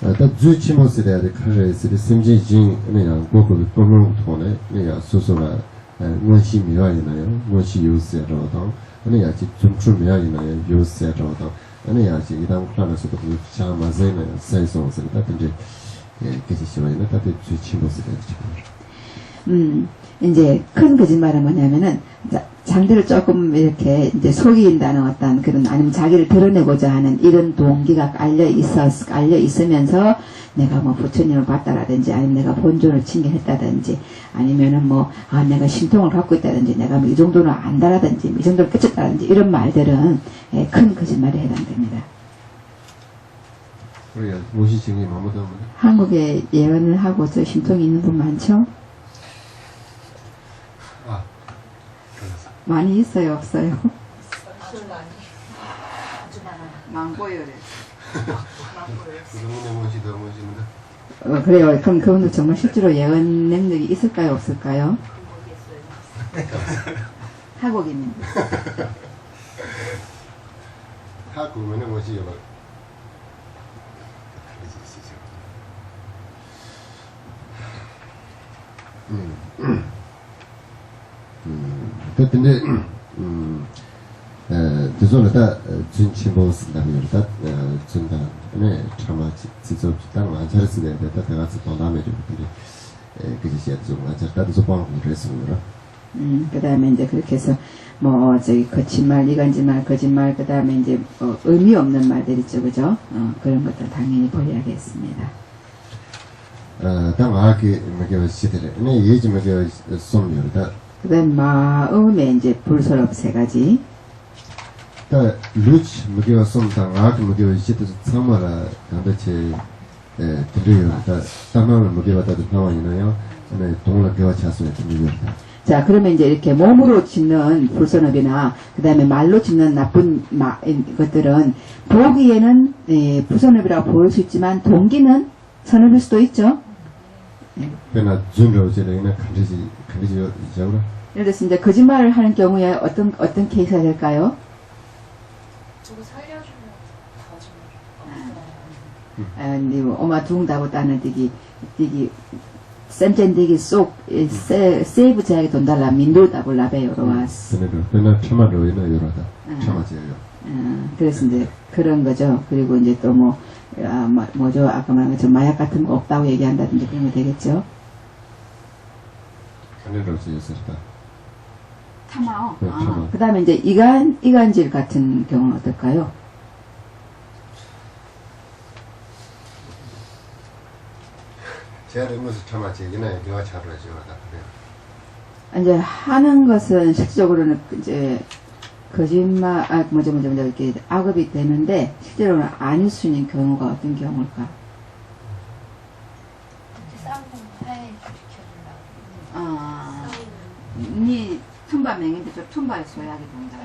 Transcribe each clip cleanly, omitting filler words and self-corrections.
다 주치모스래야 돼. 카레스리 심지진 그냥 고급 동물 돈에 내가 소소가 원시 미화이나요. 원시 요새로도 아니 아직 좀 미화이나요. 요새로도 아니 아직 이당 플랜에서도 참 맞아요. 사이송스 같은데 그게 시원이나 다 주치모스래야 돼. 이제 큰 거짓말은 뭐냐면은 상대를 조금 이렇게 이제 속인다는 어떤 그런 아니면 자기를 드러내고자 하는 이런 동기가 깔려 있으면서 내가 뭐 부처님을 봤다라든지 아니면 내가 본尊을 칭견했다든지 아니면은 뭐 내가 신통을 갖고 있다든지 내가 뭐 이 정도는 안다라든지 이 정도를 깨쳤다든지 이런 말들은 큰 거짓말에 해당됩니다. 우리가 모시증이 아무도 없는 한국에 예언을 하고 저 신통이 있는 분 많죠? 많이 있어요, 없어요? 아주 많이. 아주 많아. 많고요. 그동안의 모시도 모시는데 그래요. 그럼 그분도 정말 실제로 예언 능력이 있을까요, 없을까요? 한국인입니다. 한국인의 모시요. 근데 그전에다 준치모스라는 다 준다 네 참아 직접 땅 안차렸을 때 내가 또 남에 좀 근데 그게 좀 안차다도 소방을 했습니다. 그 다음에 이제 그렇게 해서 뭐 저기 거짓말, 이간질말, 거짓말, 그 다음에 이제 의미 없는 말들 있죠, 그죠? 그런 것들 당연히 버려야겠습니다. 땅 아기 먹여 시대래 네 예지 먹여 솜요다 그 다음 마음에 이제 불설업 세 가지. 다 루치 먹여 솜땅 아기 먹여 시대 참아라 간다체 들려요. 다 땅을 먹여 받아도 상황이나요. 네 동물 개와 차수에 들려요. 자, 그러면 이제 이렇게 몸으로 짓는 불선업이나 그 다음에 말로 짓는 나쁜 것들은 보기에는 불선업이라고 보일 수 있지만 동기는 선업일 수도 있죠. 그러나 준로제는 간지지 자우라. 예를 들어서 이제 거짓말을 하는 경우에 어떤 케이스가 될까요? 누구 살려주면 뭐 엄마 둥다고 따는 되기 쌤젠되기 쏙 세이브 제약이 돈 달라 민도다고 라베요로 왔어. 그러나 참아로이나 요라다. 참아지요. 그래서 이제 그런 거죠. 그리고 이제 또 뭐죠? 아까 말한 것처럼 마약 같은 거 없다고 얘기한다든지 그런 거 되겠죠. 간으로서 요새다. 참아요. 네, 참아. 그 다음에 이제 이간질 같은 경우는 어떨까요? 제가 이러면서 참아지 이나 개와 차로에 지어다 그래요. 이제 하는 것은 실질적으로는 이제 거짓말, 이렇게 악업이 되는데 실제로는 아닐 수 있는 경우가 어떤 경우일까? 싸우는 화해 지켜준다고. 니 툼바 맹인데 저 툼바에 소약이 된다.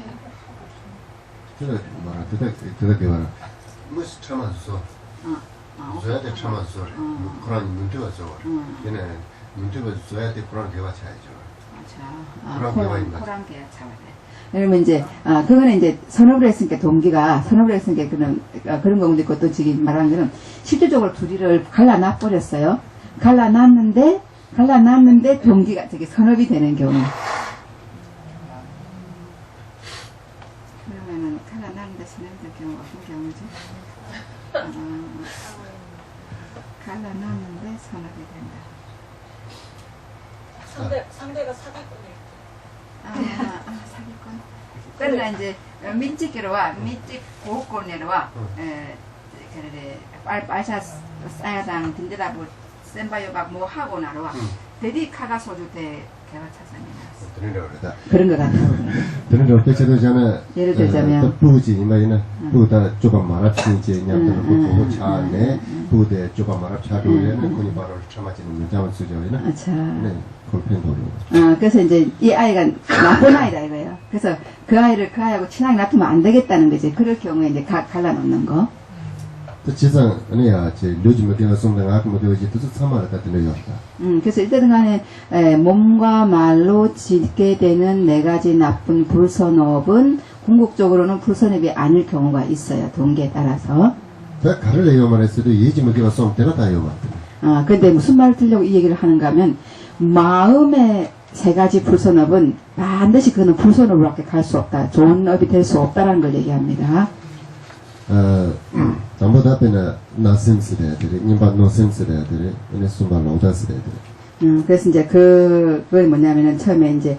그래 말아 그다 말아. 무슨 참아서. 줘야 돼 참아서. 그런 문제가 줘. 얘네 문제가 줘야 돼 그런 개와 차야죠. 그런 개와 있나? 그런 개와 차야 돼. 그러면 이제 그거는 이제 선업을 했으니까 동기가 선업을 했으니까 그런 경우도 있고 또 지금 말하는 거는 실질적으로 둘이를 갈라놔 버렸어요. 갈라놨는데 동기가 저기 선업이 되는 경우. 그러면은 갈라놨는데 선업이 되는 경우 어떤 경우죠? 갈라놨는데 선업이 된다. 상대가 사기꾼일 사기꾼. 그러나 이제 민지기로와 민지 고권내로와 빨샤 싸야당 딘데라부 센바요박 뭐 하고 나로와 대디 카가 소주 대 개가 차선이나 그런 거 같아요. 드는 거 어떻게 전에 예를 들자면 부지 이마이나 부다 조금 말합치지 냐면 보고 차네 부대 조금 말합차로에는 군이 바로 참아지는 자원 수저이나 네 골펜도로. 그래서 이제 이 아이가 나쁜 아이다 이거예요. 그래서 그 아이하고 친하게 놔두면 안 되겠다는 거지. 그럴 경우에 이제 갈라놓는 거. 지상 아니야 제 요즘 어디가送당 아까 뭐 되지 또 참아라 같은 거였다. 그래서 일단은 간에 몸과 말로 짓게 되는 네 가지 나쁜 불선업은 궁극적으로는 불선업이 아닐 경우가 있어요. 동기에 따라서. 다 가를 내요 말했어도 예지 먹기가 좀 때나 다요 말. 근데 무슨 말을 들려고 이 얘기를 하는가 하면, 마음의 세 가지 불선업은 반드시 그는 불선업으로밖에 갈 수 없다. 좋은 업이 될 수 없다라는 걸 얘기합니다. 전부 다 앞에는 나셈스래야 돼. 님바 노셈스래야 돼. 얘네 숨바 로다스래야 돼. 그래서 이제 그게 뭐냐면은 처음에 이제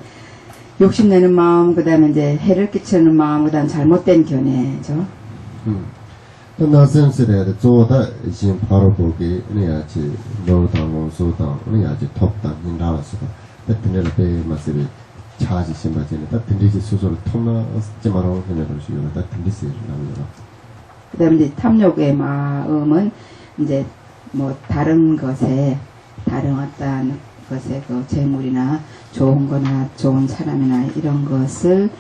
욕심내는 마음, 그 다음에 이제 해를 끼치는 마음, 그 다음 잘못된 견해죠. 또 나셈스래야 돼. 조다 신 바로 보기, 얘네야지 노당, 원소당, 얘네야지 톱당, 인라라서. 때문에 배 마세비 차지 신바지는 딱 든지지 수소를 통나 어찌마로 해내는 식으로 딱 든지지 나오더라. 그 다음에 이제 탐욕의 마음은 이제 뭐 다른 것에, 다른 어떤 것에 그 재물이나 좋은 거나 좋은 사람이나 이런 것을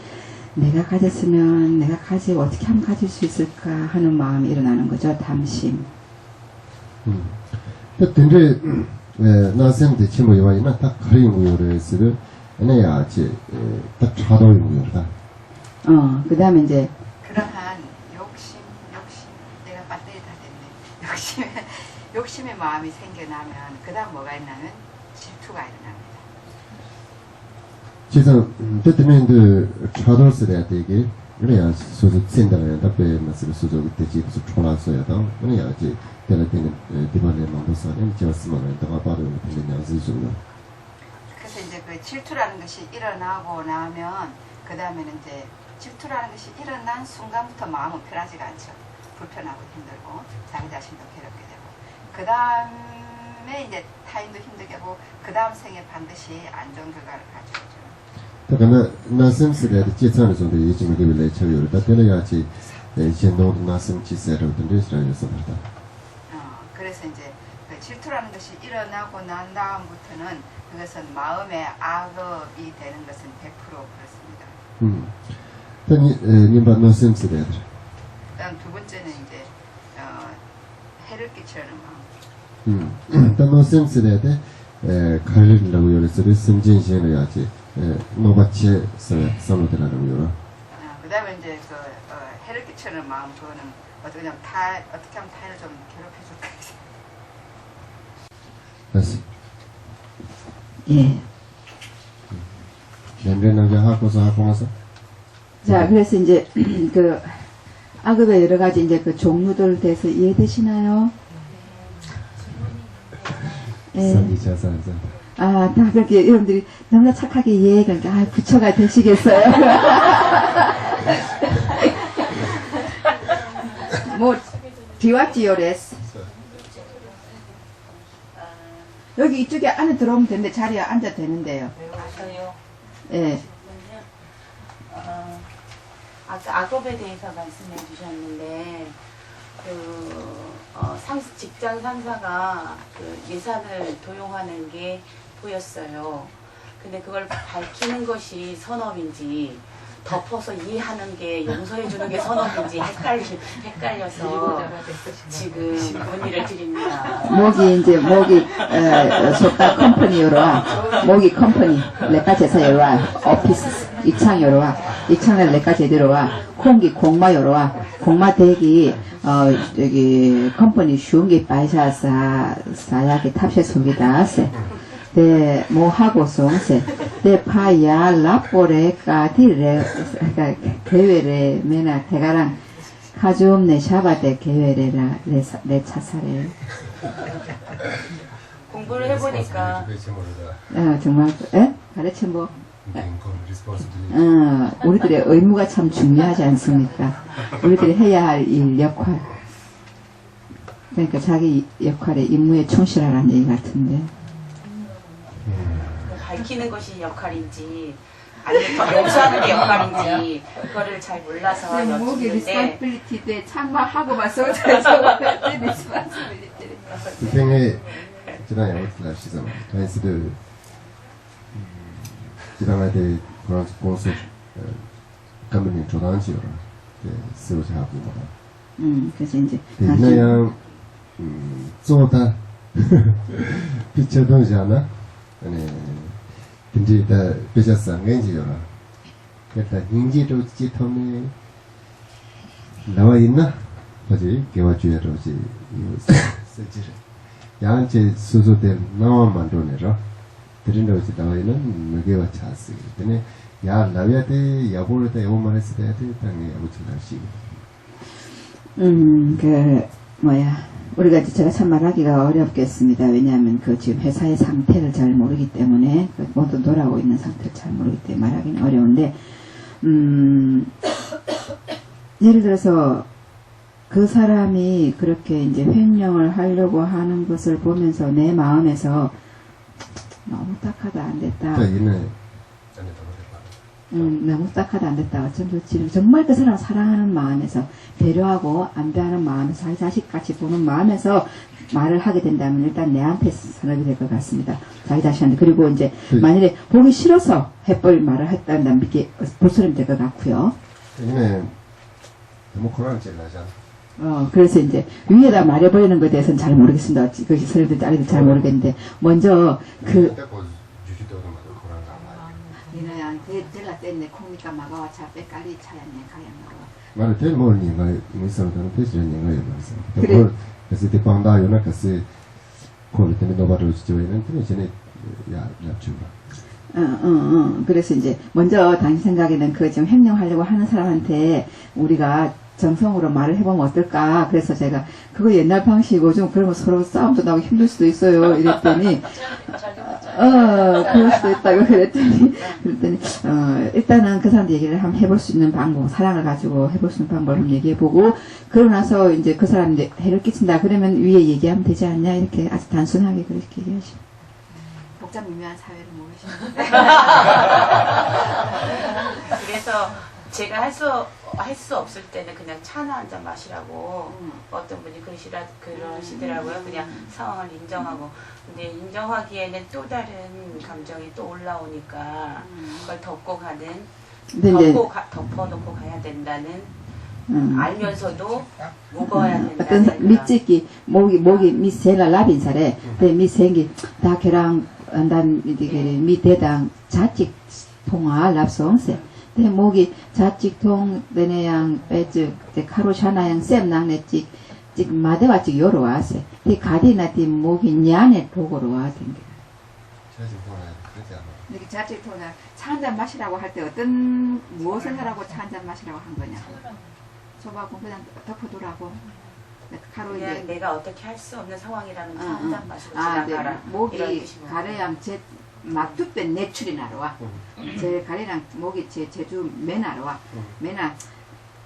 내가 가졌으면 내가 가지고 어떻게 하면 가질 수 있을까 하는 마음이 일어나는 거죠. 탐심. 또 든지 나셈 대체 뭐 이와이나 딱 가린 우요를 쓰고 얘네야지 딱 차도인 우요다. 그 다음에 이제 그러한 욕심, 내가 배터리 다 됐네. 욕심의 마음이 생겨나면 그 다음 뭐가 있냐면 질투가 일어납니다. 지금 때문에 그 차도를 써야 되게 그래야 소소 센다는 답변 말씀을 소소 그때지 그 총라서야다. 그래야지 때는 디바네 만도사는 지었으면 내가 바로 되는 양지죠. 그래서 이제 그 질투라는 것이 일어나고 나면 그 다음에는 이제 질투라는 것이 일어난 순간부터 마음은 편하지가 않죠. 불편하고 힘들고 자기 자신도 괴롭게 되고 그 다음에 이제 타인도 힘들게 하고 그 다음 생에 반드시 안 좋은 결과를 가져오죠. 그러니까 나셈스래야 지천을 좀 예지면 그 레처를 다 때려야지 신노 나셈 지세로 든지라는 것입니다. 그래서 이제 그 질투라는 것이 일어나고 난 다음부터는 그것은 마음의 악업이 되는 것은 100% 그렇습니다. 님바 노셈스래야 돼. 그다음 두 번째는 이제 해를 끼치는 마음. 또 노셈스래야 돼. 갈리라고 요래서를 승진시해야지. 노바치에 써놓으라는 요라. 그다음에 이제 그 해를 끼치는 마음 그거는 어떻게 하면 타인을 좀 괴롭혀줄까 해서. 다시. 예. 냄새나게 하고서 하고서. 자, 그래서 이제 그 악업의 여러 가지 이제 그 종류들 대해서 이해되시나요? 예. 산기차산사. 다 그렇게 여러분들이 너무나 착하게 이해하니까 부처가 되시겠어요? 뭐 디와지요레스. 여기 이쪽에 안에 들어오면 되는데 자리에 앉아 되는데요. 맞아요. 예. 아까 악업에 대해서 말씀해 주셨는데, 직장 상사가 그 예산을 도용하는 게 보였어요. 근데 그걸 밝히는 것이 선업인지, 덮어서 이해하는 게 용서해 주는 게 선업인지 헷갈려서 지금 문의를 드립니다. 모기 속다 컴퍼니 요로와 모기 컴퍼니 레카 제사 요로와 오피스 이창 요로와 이창을 레카 제대로와 콩기 공마 요로와 공마 대기 여기 컴퍼니 쉬운기 빠이샤사 사야기 탑셰 소기다세 네, 뭐 하고 송세, 네 파야 라포레 까디레 개회레 메나 대가랑 가즈옴네 샤바데 개회레라 레 차사레. 공부를 해보니까 정말 가르쳐 뭐. 우리들의 의무가 참 중요하지 않습니까? 우리들이 해야 할 일 역할. 그러니까 자기 역할에 임무에 충실하라는 얘기 같은데. 밝히는 것이 역할인지 아니면 더 용서하는 게 역할인지 그거를 잘 몰라서 목이 여쭙는데 리스폰빌리티인데 참마하고 봐서 그래서 리스폰빌리티. 그때에 지난 양호트라 시점 다이스를 지난해 그런 공수 감독님 조단지요라 쓰고자 합니다. 그래서 이제 그냥 쪼다 비춰도지 않아? 아니 근데 다 비셨어 왠지요라. 그러니까 인지도 지통에 나와 있나? 하지 개와주야로지 세지를 양체 수수될 나와 만들어내라 드린다고지 나와있는 무게와 차스 근데 야 나비한테 야보르다 야보만 했을 때 땅에 야보치 날씨 우리가 제가 참 말하기가 어렵겠습니다. 왜냐하면 그 지금 회사의 상태를 잘 모르기 때문에, 모두 돌아오고 있는 상태를 잘 모르기 때문에 말하기는 어려운데, 예를 들어서 그 사람이 그렇게 이제 횡령을 하려고 하는 것을 보면서 내 마음에서 너무 딱하다 안 됐다. 너무 딱하다 안 됐다. 어쩜 좋지. 정말 그 사람을 사랑하는 마음에서 배려하고 안배하는 마음에서 자기 자식같이 보는 마음에서 말을 하게 된다면 일단 내한테 선업이 될 것 같습니다. 자기 자신한테. 그리고 이제 만일에 보기 싫어서 해버릴 말을 했다면 이게 불소리 될 것 같고요. 너무 고난을 제일 나잖아. 그래서 이제 위에다 말해버리는 것에 대해서는 잘 모르겠습니다. 그 사람들 아이들 잘 모르겠는데 먼저 이나양 제라 때문에 코니까 마가와 차 빼까리 차야네 가양나와. 말을 될 모르니 말 무슨 뜻이란 얘기예요. 그래. 그래서 때 방다 요나 그래서 거기 때문에 너바로 지져있는 때문에 전에 야주가. 그래서 이제 먼저 당신 생각에는 그 지금 횡령하려고 하는 사람한테 우리가 정성으로 말을 해보면 어떨까. 그래서 제가 그거 옛날 방식이고 좀 그러면 서로 싸움도 나고 힘들 수도 있어요. 이랬더니 그럴 수도 있다고 그랬더니 일단은 그 사람한테 얘기를 한번 해볼 수 있는 방법, 사랑을 가지고 해볼 수 있는 방법을 한번 얘기해보고 그러고 나서 이제 그 사람이 이제 해를 끼친다. 그러면 위에 얘기하면 되지 않냐. 이렇게 아주 단순하게 그렇게 얘기하시고. 복잡 미묘한 사회를 모르시는데. 그래서 제가 할 수 없을 때는 그냥 차나 한 잔 마시라고 어떤 분이 그러시더라고요. 그냥 상황을 인정하고. 근데 인정하기에는 또 다른 감정이 또 올라오니까 그걸 덮어놓고 가야 된다는 알면서도 묵어야 된다는 어떤 밑찍기 목이 미세나 라빈사래. 근데 미생기 다 걔랑 난 밑에당 자직 통화 랍송세. 근데 목이 자직통 내내양 빼즉 카로샤나양 쌤낭내찍 찍 마대와 찍 요로 와세. 이 가디나티 목이 냐네 도고로 와댕겨. 이렇게 자직통을 차 한 잔 마시라고 할 때 어떤 무엇을 하라고 차 한 잔 마시라고 한 거냐? 저하고 그냥 덮어두라고. 가로 그냥 이제 내가 어떻게 할 수 없는 상황이라면 차 한 잔 마시고 지나가라. 네. 목이 이런 뜻이구나. 가래양 제 막두뺀 내출이 나러와. 제 가래랑 목이 제주 매나러와. 매나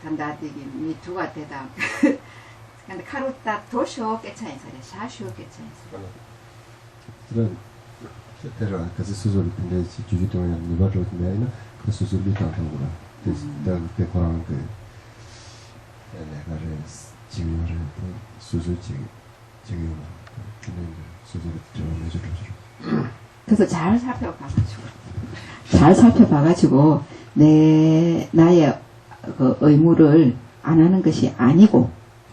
단다디기 미두가 되다. 근데 카루타 도쇼 깨차인사래 샤쇼 깨차인사. 그런 때로 그래서 수술 근데 주주동에 니바로 되면 그 수술이 다 하는구나. 그래서 그때 그런 그 내가 지금을 수술 지금 근데 수술을 좀 해주죠. 그래서 잘 살펴봐가지고 나의 그 의무를 안 하는 것이 아니고,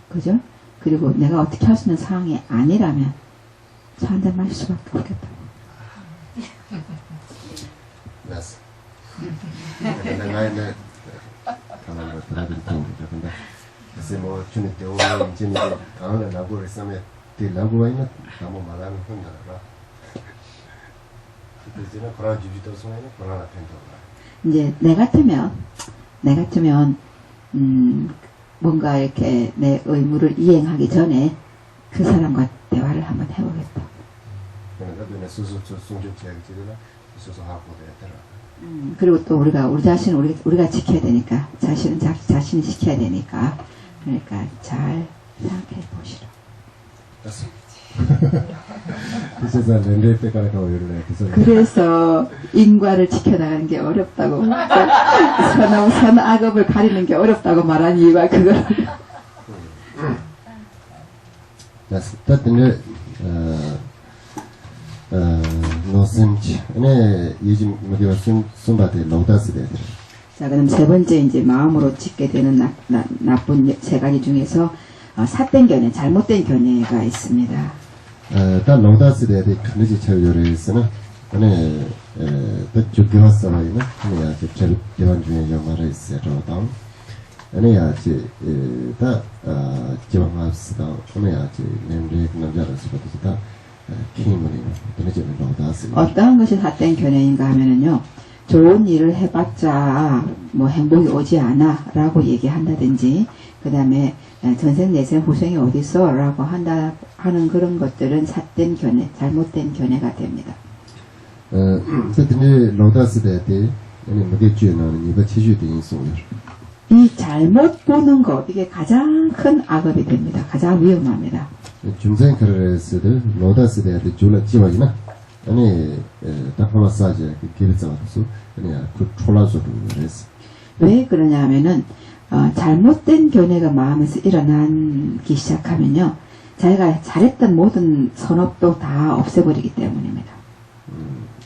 그죠? 그리고 내가 어떻게 할 수 있는 상황이 아니라면 차 한 잔 마실 수밖에 없겠다. 맞어. 내가 가는 거 들어들 텐데, 근데 그래서 뭐 주는 때 오늘 이제 강을 나고 있으면 때 나고 있는 아무 말하는 혼자라. 그때는 그런 주지도 손에는 그런 앞엔다. 이제 내 같으면 뭔가 이렇게 내 의무를 이행하기 전에 그 사람과 대화를 한번 해보겠다. 그러니까 수술 제약지나 수술하고 되더라. 그리고 또 우리 자신을 우리가 지켜야 되니까 자신은 자신이 지켜야 되니까 그러니까 잘 생각해 보시라. 그래서 인과를 지켜나가는 게 어렵다고 선악업을 가리는 게 어렵다고 말한 이유가 그걸. 따뜻해. 노심치. 네, 요즘 우리가 숨바대 로다스데. 자, 그럼 세 번째 이제 마음으로 짓게 되는 나쁜 세 가지 중에서 삿된 견해, 잘못된 견해가 있습니다. 단 로다스데 큰지 차요래서는 안에 또 주교화서에는 그냥 제일 대반 중에 영화를 있어요. 아니 야지 다 지방합스다 아니 야지 냄새 남자라서 그다 키문이 되는 로다스 어떠한 것이 삿된 견해인가 하면은요, 좋은 일을 해봤자 뭐 행복이 오지 않아 라고 얘기한다든지, 그 다음에 전생 내생 후생이 어딨어 라고 하는 그런 것들은 삿된 견해, 잘못된 견해가 됩니다. 그때 로다스 대때 아니 뭐게 주나는 이거 체주된 인소요 이 잘못 보는 것, 이게 가장 큰 악업이 됩니다. 가장 위험합니다. 중생 그래서도 로다스 대때 줄라 지와이나 아니 딱 마사지 그 기회자서 아니 그 촐라서도 그랬어 왜 그러냐 하면은 잘못된 견해가 마음에서 일어나기 시작하면요, 자기가 잘했던 모든 선업도 다 없애버리기 때문입니다.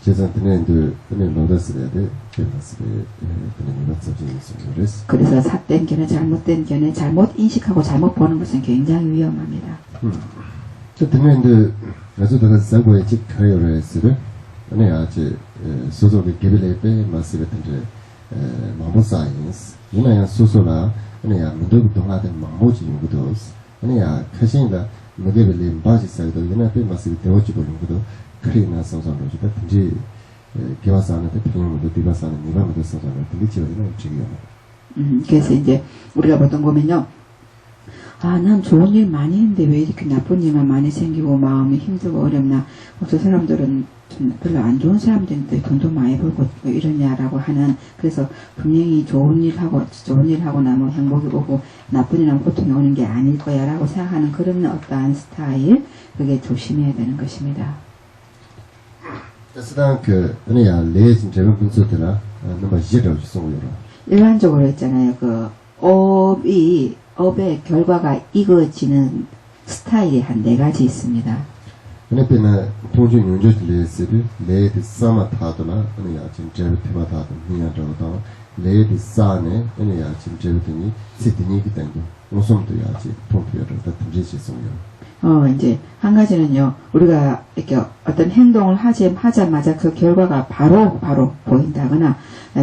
제산들은 아니 로다스 대때 제사스에 그런 이런 접진이 있어요 그랬어 그래서 삿된 견해, 잘못된 견해, 잘못 인식하고 잘못 보는 것은 굉장히 위험합니다. 그때는 그래서 내가 사고에 직하여를 했을 아니 아주 소소의 개별의 마스 같은데 마모 사이언스 이나야 소소라 아니야 문도 동화된 마모지 연구도 아니야 카신다 무게별의 바지 사이도 이나 배 마스 되어지 보는 것도 크리나 선선으로 같은지 개화사는데 평형도 디바사는 이만도 선선을 들리지가 이런 움직이요. 그래서 이제 우리가 보통 보면요, 난 좋은 일 많이 했는데 왜 이렇게 나쁜 일만 많이 생기고 마음이 힘들고 어렵나, 저 사람들은 좀 별로 안 좋은 사람들인데 돈도 많이 벌고 왜 이러냐라고 하는, 그래서 분명히 좋은 일 하고 나면 행복이 오고 나쁜 일 하면 고통이 오는 게 아닐 거야 라고 생각하는 그런 어떠한 스타일, 그게 조심해야 되는 것입니다. 그래서 그 아니야 레진 제가 분석들아 너무 이해를 주소요. 일반적으로 있잖아요, 업의 결과가 이거지는 스타일이 한 4가지 있습니다. 그네페나 통중 윤조들레스를 레드 사마타도나 아니야 지금 제르테마타도 니야로다 레드 사네 아니야 지금 제르테니 시드니기 때문에 무슨도 야지 통피어를 다 든지시 있어요. 이제 한 가지는요, 우리가 이렇게 어떤 행동을 하자마자 그 결과가 바로 보인다거나,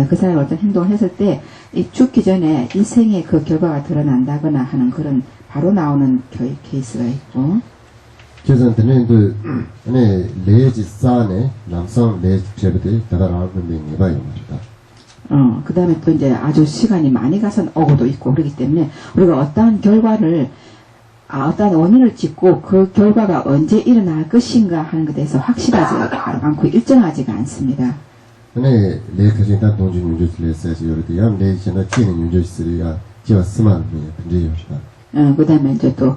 그 사람이 어떤 행동을 했을 때 죽기 전에 인생의 그 결과가 드러난다거나 하는 그런 바로 나오는 케이스가 있고, 제산들은 아니 레지 사네 남성 레지 제르테 다가라는 게 봐요 말이다. 그 다음에 또 이제 아주 시간이 많이 가서 오고도 있고 그러기 때문에 우리가 어떠한 결과를 어떤 원인을 짚고 그 결과가 언제 일어날 것인가 하는 것에 대해서 확실하지 않고 일정하지가 않습니다. 아니 레카진 단 동중 윤조들레스에서 요르데 양 레지나 지는 윤조들이야 지와 스마르미 든지요시다. 그 다음에 이제 또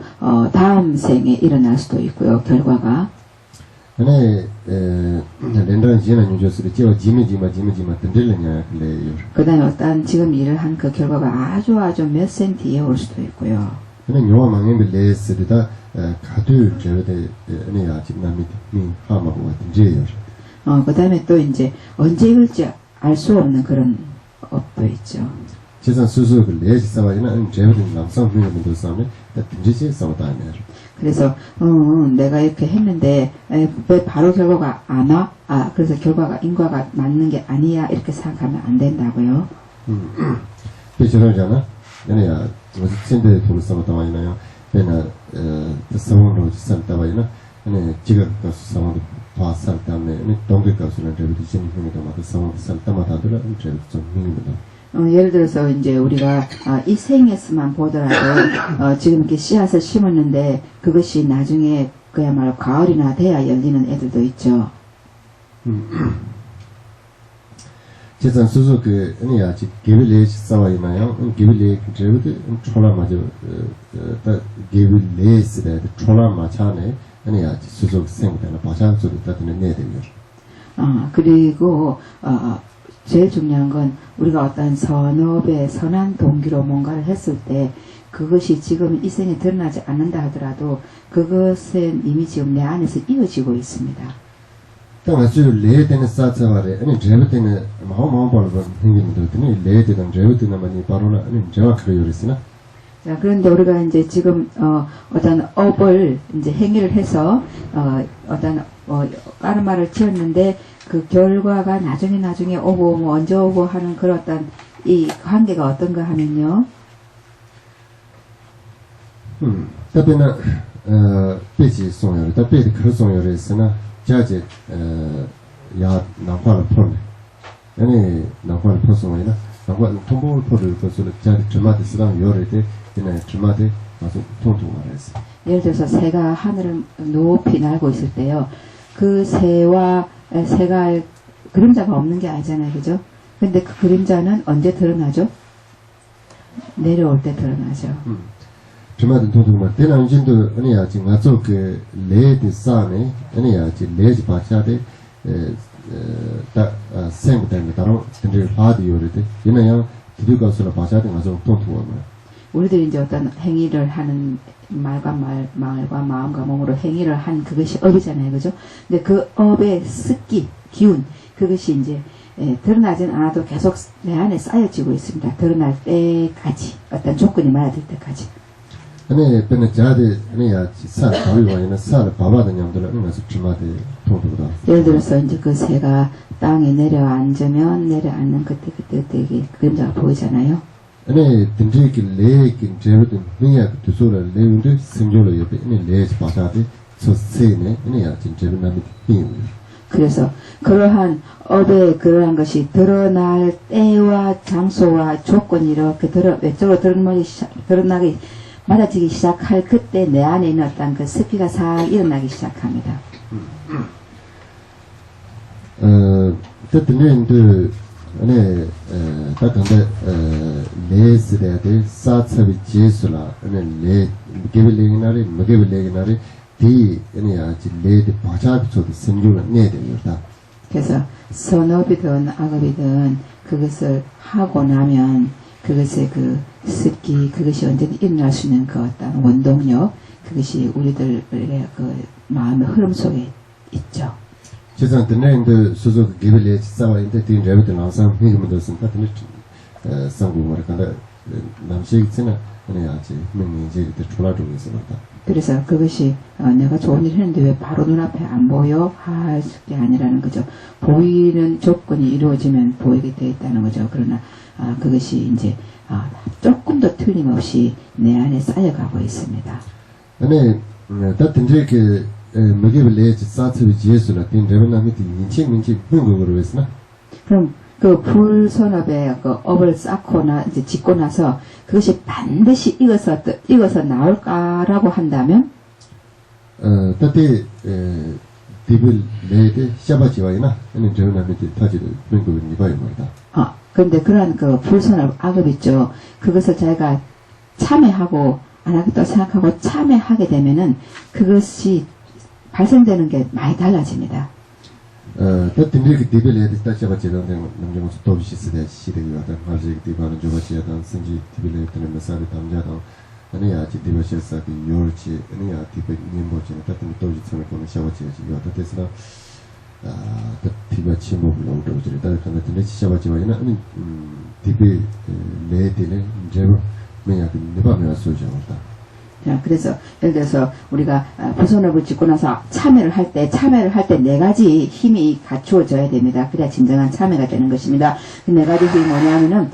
다음 생에 일어날 수도 있고요, 결과가. 아니 렌드란 지는 윤조들이 지와 지미지마 든질려냐 그래요. 그 다음에 어떤 지금 일을 한 그 결과가 아주 몇 센 뒤에 올 수도 있고요. 그는 요아망의 레스르다 가두 제르데 아니야 지금 남이 하마고 같은지요. 그 다음에 또 이제 언제 일지 알 수 없는 그런 업도 있죠. 제산 수수를 레지 싸워이나 제르든 남성 분들 싸움에 든지시 싸워다네요. 그래서 내가 이렇게 했는데 왜 바로 결과가 안 와? 그래서 인과가 맞는 게 아니야 이렇게 생각하면 안 된다고요. 그러잖아. 아니야 무슨 친데 돈을 싸워다와이나요. 배나 싸움으로 살다와이나 아니 지금 가서 싸움도 봐 살다면 아니 동계 가서는 제르디 신경이 더 맞아 싸움 살다마다들 제르디 좀 힘입니다. 예를 들어서 이제 우리가 이 생에서만 보더라도 지금 이렇게 씨앗을 심었는데 그것이 나중에 그야말로 가을이나 돼야 열리는 애들도 있죠. 제산 수수 그 아니야 지 개빌레 싸워이나요? 개빌레 제르디 초라 맞아 다 개빌레스에 초라 맞아네 아니야 수수 생각나 바샤소리 같은 내대요. 그리고 제일 중요한 건 우리가 어떤 선업에 선한 동기로 뭔가를 했을 때 그것이 지금 이 생에 드러나지 않는다 하더라도 그것은 이미 지금 내 안에서 이어지고 있습니다. 또 아주 레드는 사자와래 아니 제르테는 마음 벌벌 생기는 것들이 레드는 제르테는 많이 바로나 아니 정확하게 요리스나. 자, 그런데 우리가 이제 지금 어떤 업을 이제 행위를 해서 어떤 다른 말을 지었는데 그 결과가 나중에 오고 뭐 언제 오고 하는 그런 어떤 이 관계가 어떤가 하면요. 답변은 배지 송열, 답변이 그 송열에서는 자제 야 나화를 포네. 아니 나화를 포송이나 나화 통보를 포를 것으로 자리 주마디 쓰랑 요래대 그냥 주마디 아주 통통하랬어. 예를 들어서 새가 하늘을 높이 날고 있을 때요. 그 새가 그림자가 없는 게 아니잖아요. 그죠? 근데 그 그림자는 언제 드러나죠? 내려올 때 드러나죠. 주마디 통통만 대난 진도 아니야 지금 아주 그 레드 산에 아니야 지금 레지 바자데 다 생부터 다로 근데 바디 요래대 얘네야 드리고서라 바자데 아주 통통하면 우리들이 이제 어떤 행위를 하는 말과 마음과 몸으로 행위를 한 그것이 업이잖아요. 그죠? 근데 그 업의 습기, 기운, 그것이 이제 드러나진 않아도 계속 내 안에 쌓여지고 있습니다. 드러날 때까지, 어떤 조건이 맞을 때까지. 아니, 근데 자들 아니야 살 바위와는 살 바바는 양들은 아니면서 주마디 통통다. 예를 들어서 이제 그 새가 땅에 내려앉으면 내려앉는 그때 이게 그림자가 보이잖아요. 아니, 든지기 레기 제로든 그냥 두소라 레운데 심조로 옆에 아니 레지 바자데 소세네 아니야 진짜로 남이 빈. 그래서 그러한 업의 그러한 것이 드러날 때와 장소와 조건이 이렇게 외적으로 드러나기 맞아지기 시작할 그때 내 안에 있는 어떤 그 습기가 싹 일어나기 시작합니다. 그때는 아니 딱 근데 레스레데 사츠비 제수라 아니 레 게빌레기나리 머게빌레기나리 디 아니야 지 레데 바자비서도 심조를 내야 됩니다. 그래서 선업이든 악업이든 그것을 하고 나면 그것의 그 습기 그것이 언제든 일어날 수 있는 그 어떤 원동력 그것이 우리들의 그 마음의 흐름 속에 있죠. 지상 때는 소소 게빌레 싸와인데 딘 레베드 나상 힘들었은 같은 상고를 간다 남식이잖아 아니 아직 명이 이제 돌아오고 있습니다. 그래서 그것이 내가 좋은 일 했는데 왜 바로 눈앞에 안 보여? 할 게 아니라는 거죠. 보이는 조건이 이루어지면 보이게 되어 있다는 거죠. 그러나 그것이 이제 조금 더 틀림없이 내 안에 쌓여가고 있습니다. 아니 다 든지게 먹이를 사츠비 지에서나 딘 레벨나미티 인칭 흥국으로 했으나 그럼 그 불선업에 그 업을 쌓거나 이제 짓고 나서 그것이 반드시 익어서 나올까라고 한다면 그때 디빌 레데 샤바지와이나 아니 레벨나미티 타지를 흥국을 이봐야 말이다. 그런데 그러한 그 불선업 악업 있죠. 그것을 자기가 참여하고 안 하겠다고 생각하고 참여하게 되면은 그것이 발생되는 게 많이 달라집니다. 든지게 디빌 레데 타샤바지라는 남자가 또 비시스데 시대가 하지 디바는 조바시야단 신지 디빌 레데는 메사리 담자단 아니 아직 디바시야사 그 요르치 아니 아 디베 님보지는 같은 또 지처럼 보는 샤바지야지 요다 됐으나 디바 치모를 오더지 다들 근데 샤바지와이나 아니 디베 레데는 제로 매야 네바메라 소자다. 자, 그래서 예를 들어서 우리가 불선업을 짓고 나서 참여를 할 때 네 가지 힘이 갖추어져야 됩니다. 그래야 진정한 참여가 되는 것입니다. 그 네 가지 힘이 뭐냐면은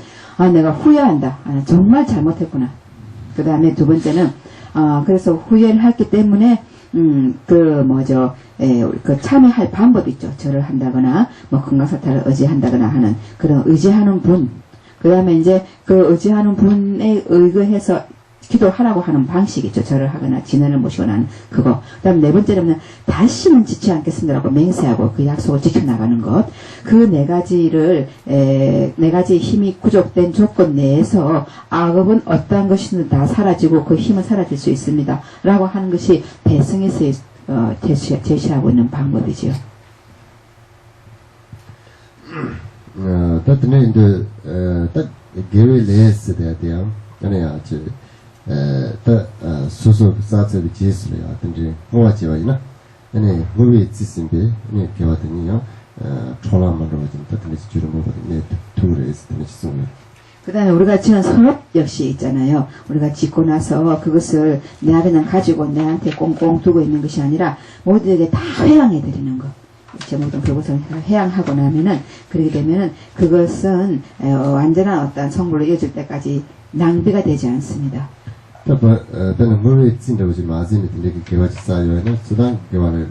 내가 후회한다. 정말 잘못했구나. 그 다음에 두 번째는 그래서 후회를 했기 때문에 그 참여할 방법이 있죠. 절을 한다거나 뭐 금강사탈을 의지한다거나 하는 그런 의지하는 분. 그 다음에 이제 그 의지하는 분에 의거해서 기도하라고 하는 방식이죠. 절을 하거나 진언을 모시거나 하는 그거. 그 다음 네 번째는 다시는 짓지 않겠습니다라고 맹세하고 그 약속을 지켜나가는 것. 그 네 가지 힘이 구족된 조건 내에서 악업은 어떠한 것이든 다 사라지고 그 힘은 사라질 수 있습니다. 라고 하는 것이 대승에서 제시하고 있는 방법이지요. 따뜻해 이제 딱 개회 레스에 대한 아니야 소소 사츠비 지스를 하든지 뭐지와이나 아니 뭐에 지신데 아니 개와더니요 초라만으로 좀 따뜻해 주는 거거든요. 투레스 때문에 지송을 그 다음에 우리가 지은 선업 역시 있잖아요. 우리가 짓고 나서 그것을 내가 그냥 가지고 내한테 꽁꽁 두고 있는 것이 아니라 모두에게 다 회양해 드리는 것. 제목은 그것을 회양하고 나면은 그렇게 되면은 그것은 완전한 어떤 성불로 이어질 때까지 낭비가 되지 않습니다. 또 때는 물에 찐다고 지금 아직은 되게 개화지 쌓여요. 수단 개화를